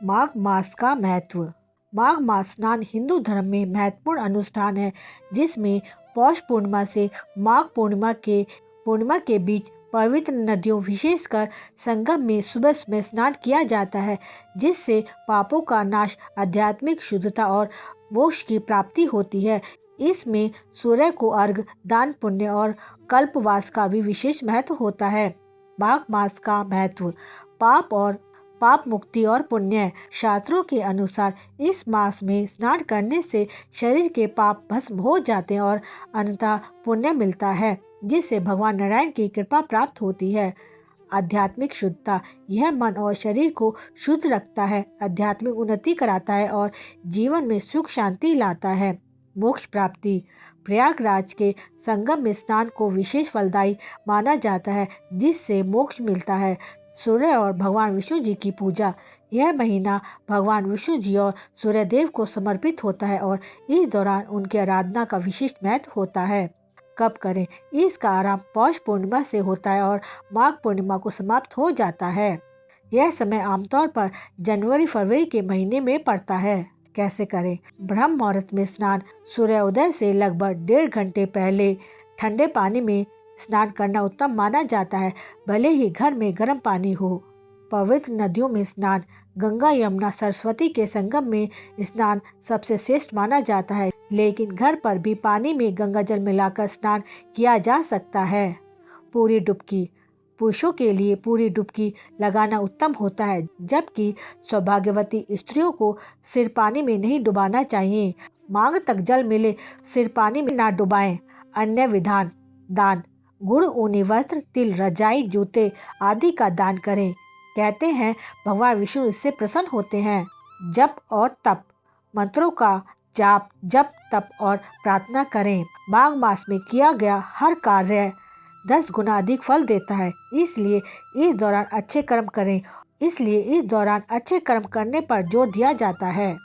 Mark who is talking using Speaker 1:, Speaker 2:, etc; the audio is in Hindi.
Speaker 1: माघ मास का महत्व। माघ मास स्नान हिंदू धर्म में महत्वपूर्ण अनुष्ठान है जिसमें पौष पूर्णिमा से माघ पूर्णिमा के बीच पवित्र नदियों विशेषकर संगम में सुबह सुबह स्नान किया जाता है, जिससे पापों का नाश, आध्यात्मिक शुद्धता और मोक्ष की प्राप्ति होती है। इसमें सूर्य को अर्घ, दान पुण्य और कल्पवास का भी विशेष महत्व होता है। माघ मास का महत्व। पाप मुक्ति और पुण्य। शास्त्रों के अनुसार इस मास में स्नान करने से शरीर के पाप भस्म हो जाते हैं और अनंतः पुण्य मिलता है, जिससे भगवान नारायण की कृपा प्राप्त होती है। आध्यात्मिक शुद्धता। यह मन और शरीर को शुद्ध रखता है, आध्यात्मिक उन्नति कराता है और जीवन में सुख शांति लाता है। मोक्ष प्राप्ति। प्रयागराज के संगम में स्नान को विशेष फलदायी माना जाता है, जिससे मोक्ष मिलता है। सूर्य और भगवान विष्णु जी की पूजा। यह महीना भगवान विष्णु जी और सूर्यदेव को समर्पित होता है और इस दौरान उनकी आराधना का विशिष्ट महत्व होता है। कब करें? इसका आरंभ पौष पूर्णिमा से होता है और माघ पूर्णिमा को समाप्त हो जाता है। यह समय आमतौर पर जनवरी फरवरी के महीने में पड़ता है। कैसे करें? ब्रह्म मुहूर्त में स्नान। सूर्योदय से लगभग 1.5 घंटे पहले ठंडे पानी में स्नान करना उत्तम माना जाता है, भले ही घर में गर्म पानी हो। पवित्र नदियों में स्नान। गंगा, यमुना, सरस्वती के संगम में स्नान सबसे श्रेष्ठ माना जाता है, लेकिन घर पर भी पानी में गंगा जल मिलाकर स्नान किया जा सकता है। पूरी डुबकी। पुरुषों के लिए पूरी डुबकी लगाना उत्तम होता है, जबकि सौभाग्यवती स्त्रियों को सिर पानी में नहीं डुबाना चाहिए। मांग तक जल मिले सिर पानी में ना डुबाएं। अन्य विधान। दान। गुड़, ऊनी वस्त्र, तिल, रजाई, जूते आदि का दान करें। कहते हैं भगवान विष्णु इससे प्रसन्न होते हैं। जप और तप। मंत्रों का जाप, जप, तप और प्रार्थना करें। माघ मास में किया गया हर कार्य 10 गुना अधिक फल देता है, इसलिए इस दौरान अच्छे कर्म करने पर जोर दिया जाता है।